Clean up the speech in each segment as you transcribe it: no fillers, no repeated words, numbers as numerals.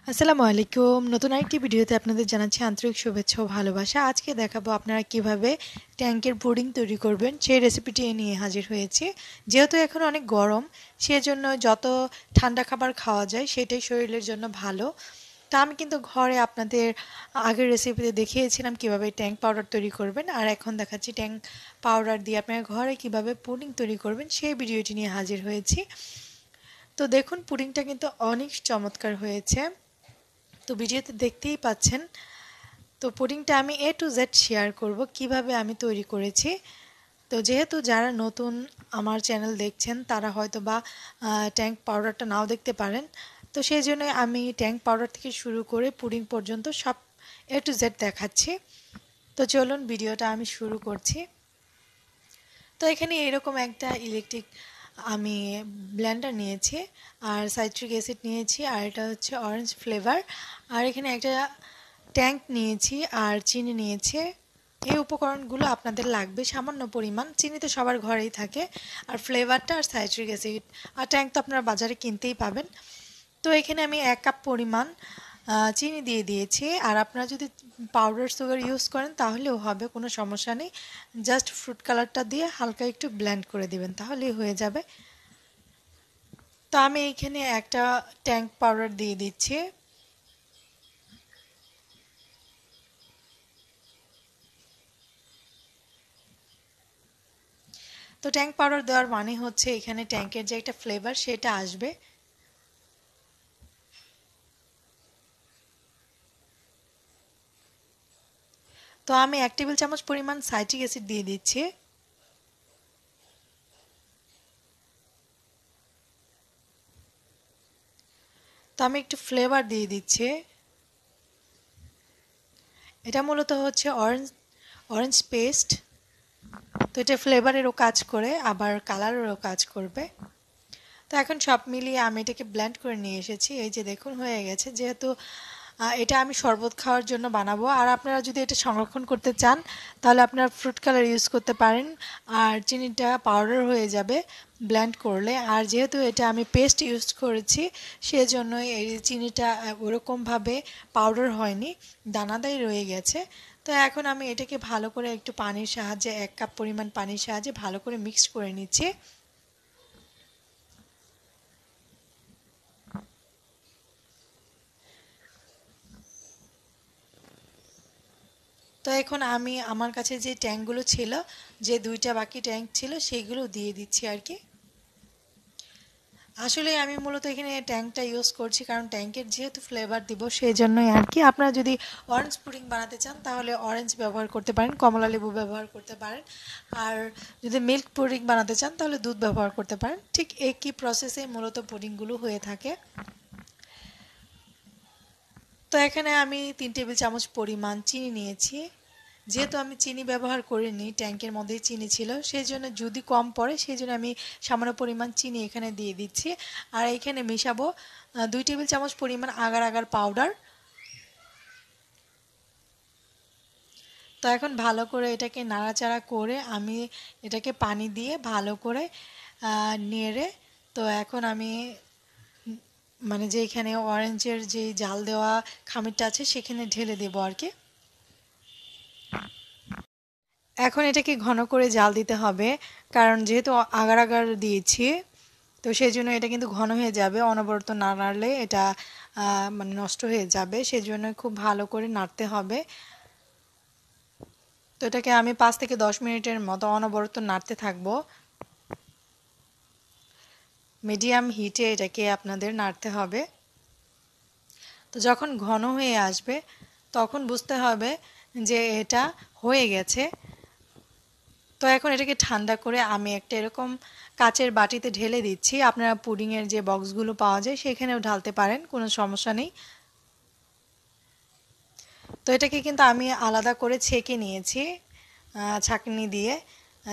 আসসালামু আলাইকুম। নতুন আরেকটি ভিডিওতে আপনাদের জানাচ্ছি আন্তরিক শুভেচ্ছা ও ভালোবাসা। আজকে দেখাবো আপনারা কিভাবে ট্যাঙ্কের পুডিং তৈরি করবেন, সেই রেসিপিটি নিয়ে হাজির হয়েছি। যেহেতু এখন অনেক গরম, সেজন্য যত ঠান্ডা খাবার খাওয়া যায় সেটাই শরীরের জন্য ভালো। তা আমি কিন্তু ঘরে আপনাদের আগের রেসিপিতে দেখিয়েছিলাম কিভাবে ট্যাঙ্ক পাউডার তৈরি করবেন, আর এখন দেখাচ্ছি ট্যাঙ্ক পাউডার দিয়ে আপনারা ঘরে কিভাবে পুডিং তৈরি করবেন সেই ভিডিওটি নিয়ে হাজির হয়েছি। তো দেখুন, পুডিংটা কিন্তু অনেক চমৎকার হয়েছে। তো ভিডিওতে দেখতেই পাচ্ছেন। তো পুডিংটা আমি A to Z শেয়ার করব কিভাবে আমি তৈরি করেছি। তো যেহেতু যারা নতুন আমার চ্যানেল দেখছেন তারা হয়তো বা ট্যাঙ্ক পাউডারটা নাও দেখতে পারেন, তো সেই জন্য আমি ট্যাঙ্ক পাউডার থেকে শুরু করে পুডিং পর্যন্ত সব A to Z দেখাচ্ছি। তো চলুন ভিডিওটা আমি শুরু করছি। তো এখানে এরকম একটা ইলেকট্রিক আমি ব্লেন্ডার নিয়েছি, আর সাইট্রিক অ্যাসিড নিয়েছি, আর এটা হচ্ছে অরেঞ্জ ফ্লেভার, আর এখানে একটা ট্যাঙ্ক নিয়েছি, আর চিনি নিয়েছি। এই উপকরণগুলো আপনাদের লাগবে সামান্য পরিমাণ। চিনি তো সবার ঘরেই থাকে, আর ফ্লেভারটা আর সাইট্রিক অ্যাসিড আর ট্যাঙ্ক তো আপনারা বাজারে কিনতেই পাবেন। তো এখানে আমি 1 কাপ পরিমাণ চিনি দিয়ে দিয়েছি, আর আপনারা যদি পাউডার সুগার ইউজ করেন তাহলেও হবে, কোনো সমস্যা নেই। জাস্ট ফ্রুট কালারটা দিয়ে হালকা একটু ব্লেন্ড করে দিবেন, তাহলেই হয়ে যাবে। তো আমি এখানে একটা ট্যাঙ্ক পাউডার দিয়ে দিচ্ছি। তো ট্যাঙ্ক পাউডার দেওয়ার মানে হচ্ছে এখানে ট্যাঙ্কের যে একটা ফ্লেভার সেটা আসবে। তো আমি 1 টেবিল চামচ পরিমাণ সাইট্রিক অ্যাসিড দিয়ে দিচ্ছি। তো আমি একটু ফ্লেভার দিয়ে দিচ্ছি। এটা মূলত হচ্ছে অরেঞ্জ অরেঞ্জ পেস্ট। তো এটা ফ্লেভারেরও কাজ করে, আবার কালারেরও কাজ করবে। তো এখন সব মিলিয়ে আমি এটাকে ব্লেন্ড করে নিয়ে এসেছি। এই যে দেখুন হয়ে গেছে। যেহেতু এটা আমি শরবত খাওয়ার জন্য বানাবো, আর আপনারা যদি এটা সংরক্ষণ করতে চান তাহলে আপনারা ফ্রুট কালার ইউজ করতে পারেন, আর চিনিটা পাউডার হয়ে যাবে ব্লেন্ড করলে। আর যেহেতু এটা আমি পেস্ট ইউজ করেছি সেজন্যই এই চিনিটা ওরকমভাবে পাউডার হয়নি, দানাদার রয়ে গেছে। তো এখন আমি এটাকে ভালো করে একটু পানির সাহায্যে 1 কাপ পরিমাণ পানির সাহায্যে ভালো করে মিক্সড করে নিচ্ছি। তো এখন আমি আমার কাছে যে ট্যাঙ্কগুলো ছিল, যে 2টা বাকি ট্যাঙ্ক ছিল সেইগুলো দিয়ে দিচ্ছি আর কি। আসলে আমি মূলত এখানে ট্যাঙ্কটা ইউজ করছি কারণ ট্যাঙ্কের যেহেতু ফ্লেভার দিব সেই জন্যই আর কি। আপনারা যদি অরেঞ্জ পুডিং বানাতে চান তাহলে অরেঞ্জ ব্যবহার করতে পারেন, কমলা লেবু ব্যবহার করতে পারেন। আর যদি মিল্ক পুডিং বানাতে চান তাহলে দুধ ব্যবহার করতে পারেন। ঠিক একই প্রসেসে মূলত পুডিংগুলো হয়ে থাকে। তো এখানে আমি 3 টেবিল চামচ পরিমাণ চিনি নিয়েছি। যেহেতু আমি চিনি ব্যবহার করিনি, ট্যাঙ্কের মধ্যেই চিনি ছিল, সেই জন্য যদি কম পড়ে সেই জন্য আমি সামান্য পরিমাণ চিনি এখানে দিয়ে দিচ্ছি। আর এখানে মেশাবো 2 টেবিল চামচ পরিমাণ আগার আগার পাউডার। তো এখন ভালো করে এটাকে নাড়াচাড়া করে আমি এটাকে পানি দিয়ে ভালো করে নেড়ে, তো এখন আমি মানে যে এখানে অরেঞ্জের যে জাল দেওয়া খামিরটা আছে সেখানে ঢেলে দেবো আর কি। এখন এটাকে ঘন করে জাল দিতে হবে, কারণ যেহেতু আগার আগার দিয়েছি, তো সেই জন্য এটা কিন্তু ঘন হয়ে যাবে। অনবরত না নাড়লে এটা মানে নষ্ট হয়ে যাবে, সেই জন্য খুব ভালো করে নাড়তে হবে। তো এটাকে আমি 5 থেকে 10 মিনিটের মতো অনবরত নাড়তে থাকবো। মিডিয়াম হিটে এটাকে আপনাদের নাড়তে হবে। তো যখন ঘন হয়ে আসবে তখন বুঝতে হবে যে এটা হয়ে গেছে। তো এখন এটাকে ঠান্ডা করে আমি একটা এরকম কাচের বাটিতে ঢেলে দিচ্ছি। আপনারা পুডিংয়ের যে বক্সগুলো পাওয়া যায় সেখানেও ঢালতে পারেন, কোনো সমস্যা নেই। তো এটাকে কিন্তু আমি আলাদা করে ছেঁকে নিয়েছি ছাঁকনি দিয়ে।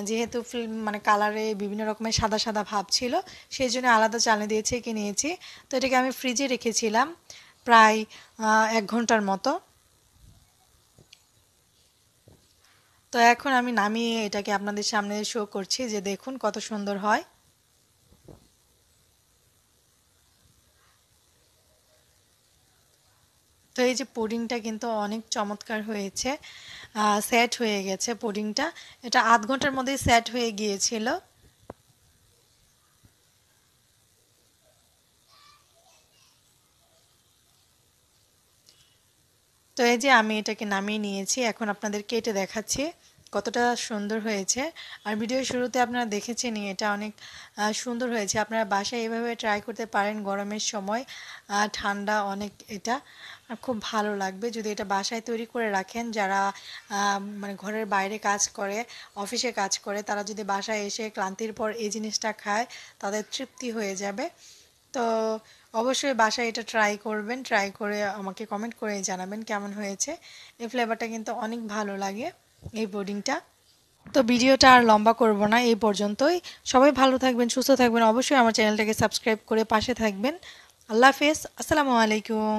যেহেতু মানে কালারে বিভিন্ন রকমের সাদা সাদা ভাব ছিল সেই জন্য আলাদা চালনি দিয়ে ছেঁকে নিয়েছি। তো এটাকে আমি ফ্রিজে রেখেছিলাম প্রায় 1 ঘন্টার মতো। তো এখন আমি নামিয়ে এটাকে আপনাদের সামনে শো করছি, যে দেখুন কত সুন্দর হয়। তো এই যে পুডিংটা কিন্তু অনেক চমৎকার হয়েছে, সেট হয়ে গেছে পুডিংটা। এটা আধ ঘন্টার মধ্যেই সেট হয়ে গিয়েছিল। তো এই যে আমি এটাকে নামিয়ে নিয়েছি, এখন আপনাদের কেটে দেখাচ্ছি কতটা সুন্দর হয়েছে। আর ভিডিওর শুরুতে আপনারা দেখেছেনই এটা অনেক সুন্দর হয়েছে। আপনারা বাসায় এভাবে ট্রাই করতে পারেন গরমের সময়, ঠান্ডা অনেক এটা খুব ভালো লাগবে যদি এটা বাসায় তৈরি করে রাখেন। যারা মানে ঘরের বাইরে কাজ করে, অফিসে কাজ করে, তারা যদি বাসায় এসে ক্লান্তির পর এই জিনিসটা খায় তাদের তৃপ্তি হয়ে যাবে। তো অবশ্যই বাসায় এটা ট্রাই করবেন, ট্রাই করে আমাকে কমেন্ট করে জানাবেন কেমন হয়েছে। এই ফ্লেভারটা কিন্তু অনেক ভালো লাগে এই পুডিংটা। তো ভিডিওটা আর লম্বা করব না, এই পর্যন্তই। সবাই ভালো থাকবেন, সুস্থ থাকবেন, অবশ্যই আমার চ্যানেলটাকে সাবস্ক্রাইব করে পাশে থাকবেন। আল্লাহ হাফেজ, আসসালামু আলাইকুম।